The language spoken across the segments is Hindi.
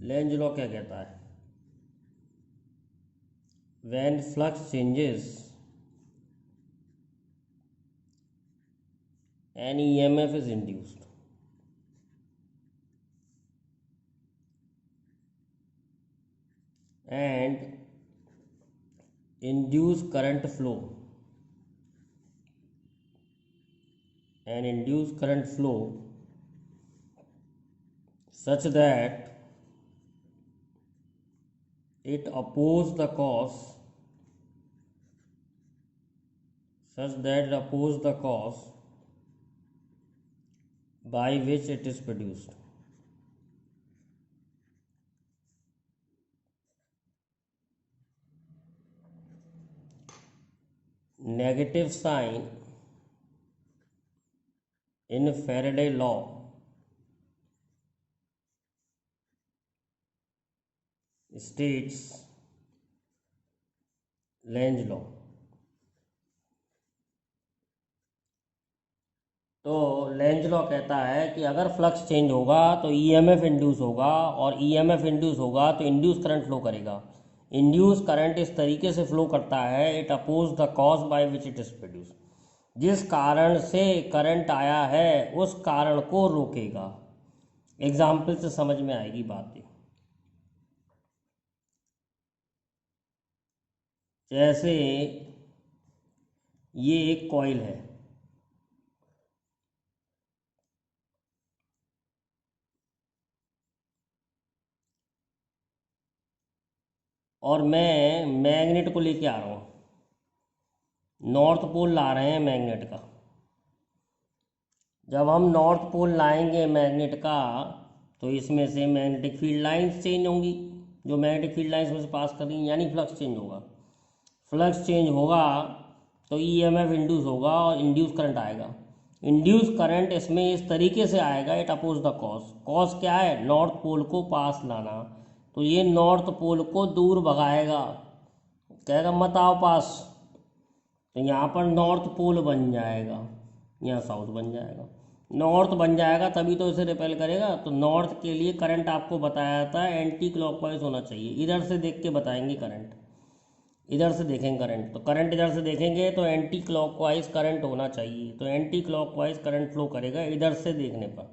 लेंज लॉ क्या कहता है? When flux changes an EMF is induced, and induce current flow such that it oppose the cause by which it is produced. Negative sign in Faraday law states Lenz law. तो लेंज लॉ कहता है कि अगर फ्लक्स चेंज होगा तो ईएमएफ इंड्यूस होगा, और ईएमएफ इंड्यूस होगा तो इंड्यूस करंट फ्लो करेगा। इंड्यूस करंट इस तरीके से फ्लो करता है, it oppose the cause by which it is produce, जिस कारण से करंट आया है उस कारण को रोकेगा। एग्जाम्पल से समझ में आएगी बात। जैसे ये एक कॉइल है, और मैं मैग्नेट को लेके आ रहा हूँ, नॉर्थ पोल ला रहे हैं मैग्नेट का। जब हम नॉर्थ पोल लाएंगे मैग्नेट का तो इसमें से मैग्नेटिक फील्ड लाइंस चेंज होंगी, जो मैग्नेटिक फील्ड लाइंस में से पास कर रही हैं, यानी फ्लक्स चेंज होगा। फ्लक्स चेंज होगा तो ईएमएफ इंड्यूस होगा और इंड्यूस करंट आएगा। इंड्यूस करंट इसमें इस तरीके से आएगा, it oppose the cause. Cause क्या है? नॉर्थ पोल को पास लाना। तो ये नॉर्थ पोल को दूर भगाएगा, कहेगा मत आओ पास। तो यहाँ पर नॉर्थ पोल बन जाएगा, यहाँ साउथ बन जाएगा। नॉर्थ बन जाएगा तभी तो इसे रिपेल करेगा। तो नॉर्थ के लिए करंट आपको बताया जाता है एंटी क्लॉकवाइज होना चाहिए। इधर से देख के बताएंगे करंट, इधर से देखेंगे करंट, तो करंट इधर से देखेंगे तो एंटी क्लॉकवाइज करंट होना चाहिए। तो एंटी क्लॉकवाइज करंट फ्लो करेगा इधर से देखने पर,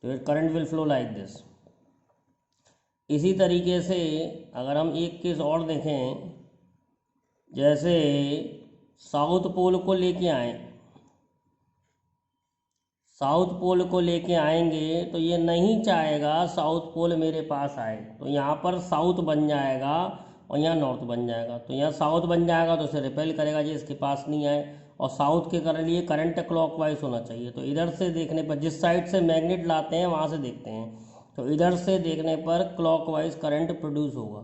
तो current will flow like this. इसी तरीके से अगर हम एक केस और देखें, जैसे साउथ पोल को लेके आए, साउथ पोल को लेके आएंगे तो ये नहीं चाहेगा साउथ पोल मेरे पास आए, तो यहाँ पर साउथ बन जाएगा और यहाँ नॉर्थ बन जाएगा। तो यहाँ साउथ बन जाएगा तो इसे रिपेल करेगा जी इसके पास नहीं आए, और साउथ के करंट लिए करंट क्लॉकवाइज होना चाहिए। तो इधर से देखने पर, जिस साइड से मैग्नेट लाते हैं वहाँ से देखते हैं, तो इधर से देखने पर क्लॉकवाइज करंट प्रोड्यूस होगा।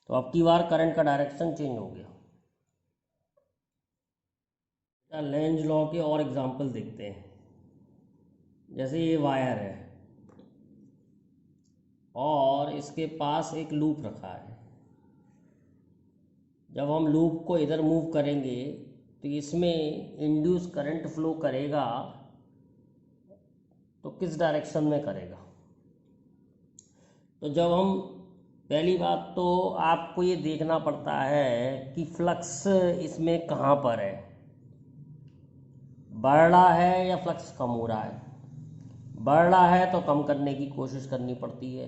तो अब की बार करंट का डायरेक्शन चेंज हो गया। लेंज लॉ के और एग्जाम्पल देखते हैं। जैसे ये वायर है और इसके पास एक लूप रखा है। जब हम लूप को इधर मूव करेंगे तो इसमें इंड्यूस करंट फ्लो करेगा, तो किस डायरेक्शन में करेगा? तो जब हम, पहली बात तो आपको ये देखना पड़ता है कि फ्लक्स इसमें कहाँ पर है, बढ़ रहा है या फ्लक्स कम हो रहा है। बढ़ रहा है तो कम करने की कोशिश करनी पड़ती है,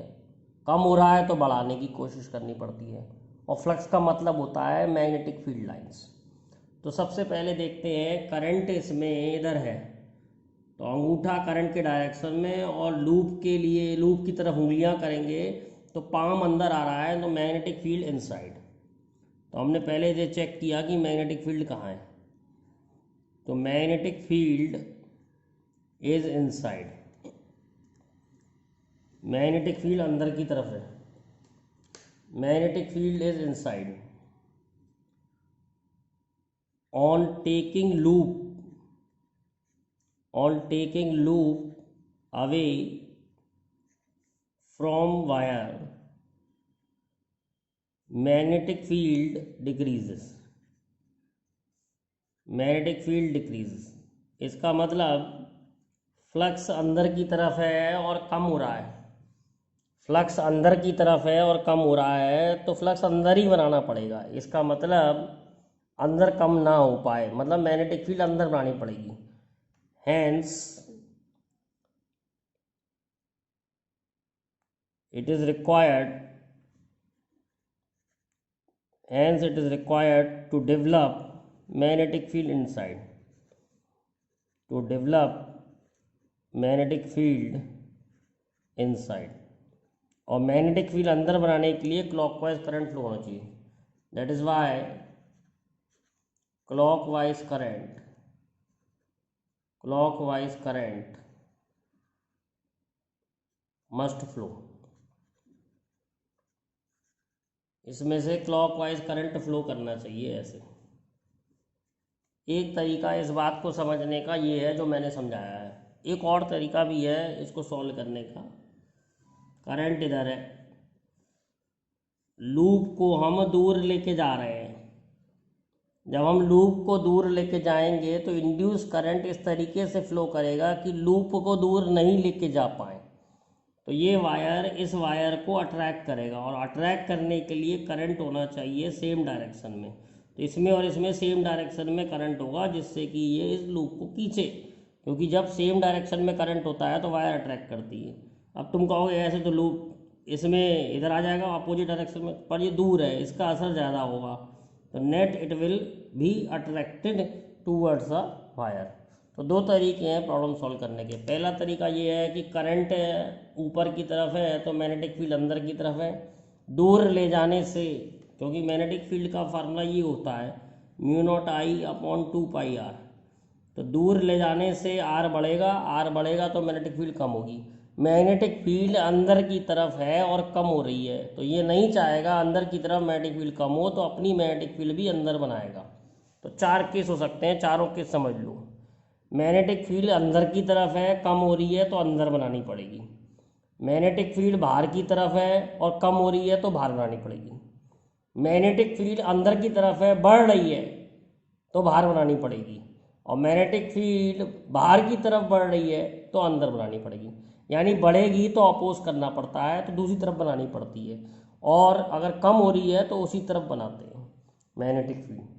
कम हो रहा है तो बढ़ाने की कोशिश करनी पड़ती है। और फ्लक्स का मतलब होता है मैग्नेटिक फील्ड लाइंस। तो सबसे पहले देखते हैं, करंट इसमें इधर है तो अंगूठा करंट के डायरेक्शन में, और लूप के लिए लूप की तरफ उंगलियां करेंगे तो पाम अंदर आ रहा है, तो मैग्नेटिक फील्ड इनसाइड। तो हमने पहले ये चेक किया कि मैग्नेटिक फील्ड कहाँ है, तो magnetic field is inside. Magnetic field अंदर की तरफ है, magnetic field is inside. On taking loop away from wire, magnetic field decreases. Magnetic field decreases, इसका मतलब फ्लक्स अंदर की तरफ है और कम हो रहा है, फ्लक्स अंदर की तरफ है और कम हो रहा है तो फ्लक्स अंदर ही बनाना पड़ेगा। इसका मतलब अंदर कम ना हो पाए, मतलब मैग्नेटिक फील्ड अंदर बनानी पड़ेगी। Hence it is required to develop magnetic field inside, to develop magnetic field inside। और मैग्नेटिक फील्ड अंदर बनाने के लिए क्लॉकवाइज करंट फ्लो होना चाहिए। That is why clockwise current must flow. इसमें से क्लॉकवाइज करंट फ्लो करना चाहिए ऐसे। एक तरीका इस बात को समझने का ये है जो मैंने समझाया है। एक और तरीका भी है इसको सॉल्व करने का। करंट इधर है, लूप को हम दूर लेके जा रहे हैं। जब हम लूप को दूर लेके जाएंगे तो इंड्यूस करंट इस तरीके से फ्लो करेगा कि लूप को दूर नहीं लेके जा पाए। तो ये वायर इस वायर को अट्रैक्ट करेगा, और अट्रैक्ट करने के लिए करंट होना चाहिए सेम डायरेक्शन में। तो इसमें और इसमें सेम डायरेक्शन में करंट होगा, जिससे कि ये इस लूप को खींचे, क्योंकि जब सेम डायरेक्शन में करंट होता है तो वायर अट्रैक्ट करती है। अब तुम कहोगे ऐसे तो लूप इसमें इधर आ जाएगा अपोजिट डायरेक्शन में, पर ये दूर है, इसका असर ज़्यादा होगा। तो net it will be attracted towards a wire. तो दो तरीके हैं प्रॉब्लम सॉल्व करने के। पहला तरीका ये है कि करंट ऊपर की तरफ है तो मैग्नेटिक फील्ड अंदर की तरफ है। दूर ले जाने से, क्योंकि मैग्नेटिक फील्ड का फार्मूला ये होता है μ0I/2πr। तो दूर ले जाने से आर बढ़ेगा तो मैग्नेटिक फील्ड कम होगी। मैग्नेटिक फील्ड अंदर की तरफ है और कम हो रही है, तो ये नहीं चाहेगा अंदर की तरफ मैग्नेटिक फील्ड कम हो, तो अपनी मैग्नेटिक फील्ड भी अंदर बनाएगा। तो चार केस हो सकते हैं, चारों केस समझ लो। मैग्नेटिक फील्ड अंदर की तरफ है, कम हो रही है तो अंदर बनानी पड़ेगी। मैग्नेटिक फील्ड बाहर की तरफ है और कम हो रही है तो बाहर बनानी पड़ेगी। मैग्नेटिक फील्ड अंदर की तरफ है, बढ़ रही है तो बाहर बनानी पड़ेगी। और मैग्नेटिक फील्ड बाहर की तरफ बढ़ रही है तो अंदर बनानी पड़ेगी। यानी बढ़ेगी तो अपोज करना पड़ता है, तो दूसरी तरफ बनानी पड़ती है, और अगर कम हो रही है तो उसी तरफ बनाते हैं मैग्नेटिक फील्ड।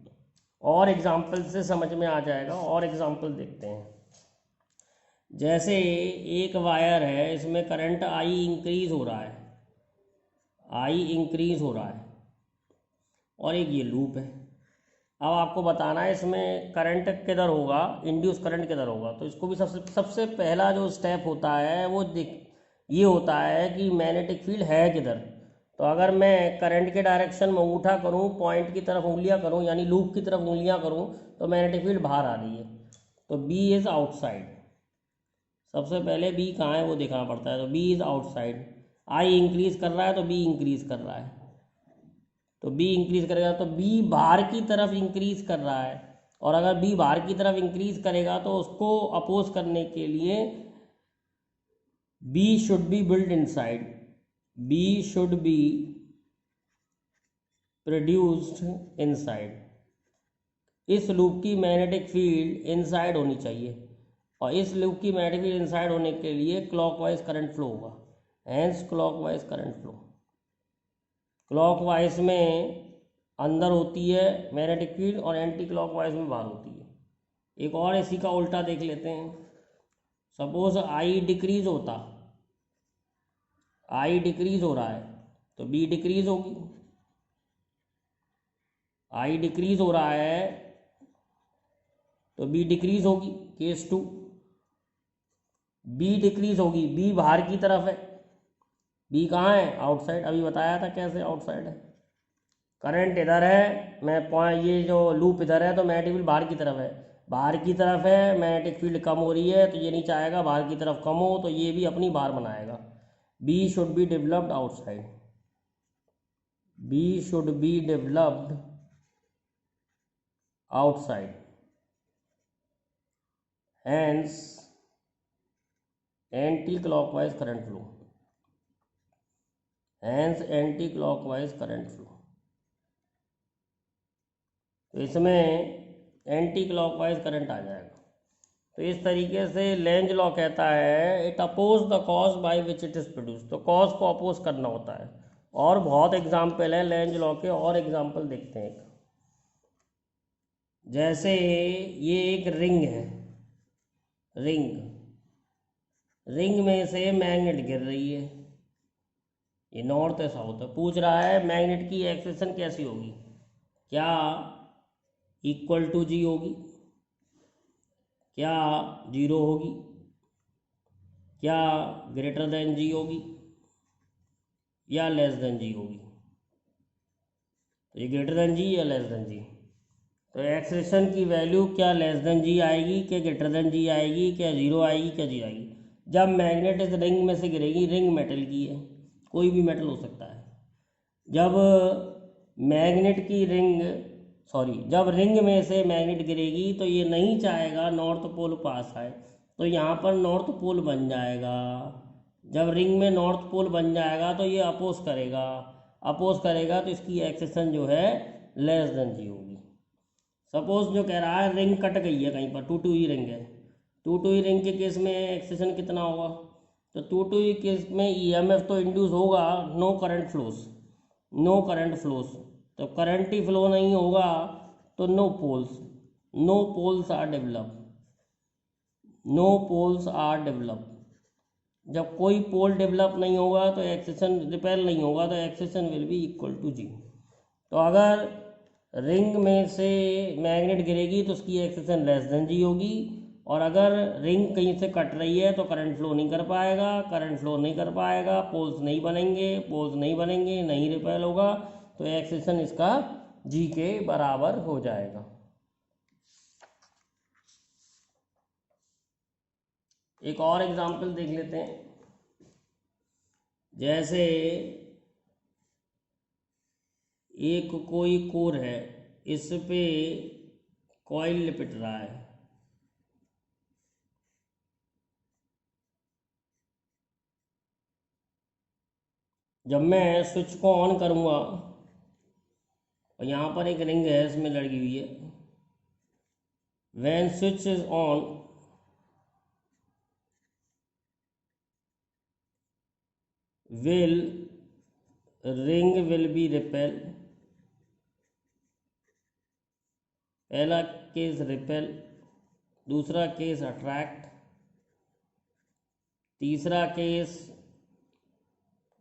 और एग्जाम्पल से समझ में आ जाएगा, और एग्जाम्पल देखते हैं। जैसे एक वायर है, इसमें करंट आई इंक्रीज हो रहा है, और एक ये लूप है। अब आपको बताना है इसमें करंट किधर होगा, इंड्यूस करंट किधर होगा। तो इसको भी सबसे पहला जो स्टेप होता है वो ये होता है कि मैग्नेटिक फील्ड है किधर। तो अगर मैं करंट के डायरेक्शन में अंगूठा करूं, पॉइंट की तरफ उंगलियां करूं, यानी लूप की तरफ उंगलियां करूं, तो मैग्नेटिक फील्ड बाहर आ रही है। तो बी इज़ आउटसाइड। सबसे पहले बी कहाँ है वो देखना पड़ता है। तो B is outside. I increase कर रहा है तो बी इंक्रीज कर रहा है, तो बी इंक्रीज करेगा तो बी बाहर की तरफ इंक्रीज कर रहा है। और अगर बी बाहर की तरफ इंक्रीज करेगा तो उसको अपोज करने के लिए B should be build inside, B should be produced inside. इस लूप की मैग्नेटिक फील्ड इनसाइड होनी चाहिए, और इस लूप की मैग्नेटिक फील्ड इनसाइड होने के लिए क्लॉकवाइज करंट फ्लो होगा। Hence clockwise current flow. Clockwise में अंदर होती है मैग्नेटिक फील्ड और एंटी क्लॉकवाइज में बाहर होती है। एक और इसी का उल्टा देख लेते हैं। सपोज आई डिक्रीज हो रहा है तो बी डिक्रीज होगी। आई डिक्रीज हो रहा है तो बी डिक्रीज होगी। केस 2, बी डिक्रीज होगी, बी बाहर की तरफ है, बी कहाँ है, आउटसाइड। अभी बताया था कैसे आउटसाइड है। करंट इधर है, मैं पॉइंट ये जो लूप इधर है तो मैग्नेटिक फील्ड बाहर की तरफ है, बाहर की तरफ है, मैग्नेटिक फील्ड कम हो रही है तो ये नहीं चाहेगा बाहर की तरफ कम हो, तो ये भी अपनी बाहर बनाएगा। B should be developed outside, B should be developed outside. Hence anticlockwise current flow, hence anticlockwise current flow. तो इसमें एंटी क्लॉकवाइज करंट आ जाएगा। तो इस तरीके से लेंज लॉ कहता है it oppose the cause by which it is produce, तो कॉज को अपोज करना होता है। और बहुत एग्जाम्पल है लेंज लॉ के, और एग्जाम्पल देखते हैं। जैसे ये एक रिंग है, रिंग में से मैग्नेट गिर रही है, ये नॉर्थ है साउथ है, पूछ रहा है मैग्नेट की एक्सेशन कैसी होगी, क्या इक्वल टू जी होगी, क्या जीरो होगी, क्या ग्रेटर देन जी होगी, या लेस देन जी होगी। तो ये ग्रेटर देन जी या लेस देन जी, तो एक्सेशन की वैल्यू क्या लेस देन जी आएगी, क्या ग्रेटर देन जी आएगी, क्या जीरो आएगी, क्या जी आएगी। जब मैग्नेट इस रिंग में से गिरेगी, रिंग मेटल की है, कोई भी मेटल हो सकता है, जब मैग्नेट की रिंग जब रिंग में से मैग्नेट गिरेगी तो ये नहीं चाहेगा नॉर्थ पोल पास आए, तो यहाँ पर नॉर्थ पोल बन जाएगा। जब रिंग में नॉर्थ पोल बन जाएगा तो ये अपोज करेगा तो इसकी एक्सेशन जो है लेस देन जी होगी। सपोज जो कह रहा है रिंग कट गई है कहीं पर, टू ही रिंग है, टू ही रिंग के केस में एक्सेशन कितना होगा, तो टू ही केस में ईएमएफ तो इंड्यूस होगा, नो करंट फ्लोस, तो करंट ही फ्लो नहीं होगा तो नो पोल्स आर डेवलप। जब कोई पोल डेवलप नहीं होगा तो एक्सेशन रिपेल नहीं होगा, तो acceleration will be equal to g. तो अगर रिंग में से मैग्नेट गिरेगी तो उसकी एक्सेशन लेस देन जी होगी, और अगर रिंग कहीं से कट रही है तो करंट फ्लो नहीं कर पाएगा, पोल्स नहीं बनेंगे, नहीं रिपेल होगा, तो एक्सेशन इसका जी के बराबर हो जाएगा। एक और एग्जांपल देख लेते हैं। जैसे एक कोई कोर है, इस पे कॉइल लिपट रहा है, जब मैं स्विच को ऑन करूँगा और यहाँ पर एक रिंग है इसमें लगी हुई है, when switch is on ring will be repel. पहला केस रिपेल, दूसरा केस अट्रैक्ट, तीसरा case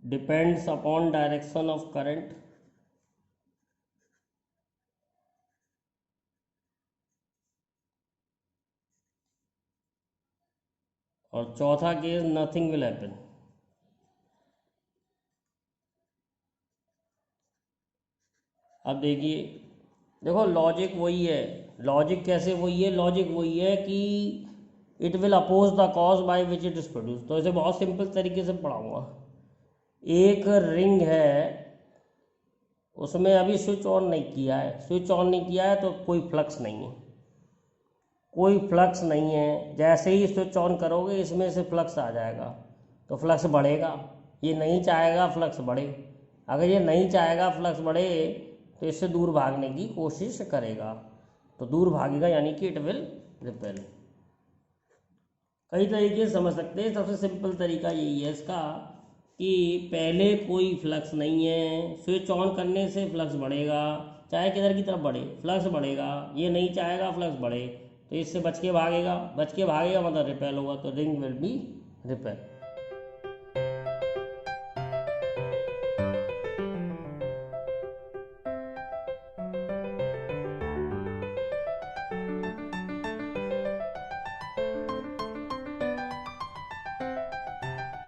depends upon direction of current, और चौथा केस नथिंग विल हैपन। अब देखो लॉजिक वही है, लॉजिक वही है कि it will oppose the cause by which it is produce. तो इसे बहुत सिंपल तरीके से पढ़ाऊंगा। एक रिंग है, उसमें अभी स्विच ऑन नहीं किया है, तो कोई फ्लक्स नहीं है, जैसे ही स्विच ऑन करोगे इसमें से फ्लक्स आ जाएगा, तो फ्लक्स बढ़ेगा। ये नहीं चाहेगा फ्लक्स बढ़े, अगर ये नहीं चाहेगा फ्लक्स बढ़े तो इससे दूर भागने की कोशिश करेगा, तो दूर भागेगा, यानी कि इट विल रिपेल। कई तरीके से समझ सकते हैं, सबसे सिंपल तरीका यही है इसका कि पहले कोई फ्लक्स नहीं है, स्विच ऑन करने से फ्लक्स बढ़ेगा, चाहे किधर की तरफ बढ़े फ्लक्स बढ़ेगा, ये नहीं चाहेगा फ्लक्स बढ़े, तो इससे बच के भागेगा मतलब रिपेल होगा, तो रिंग विल बी रिपेल।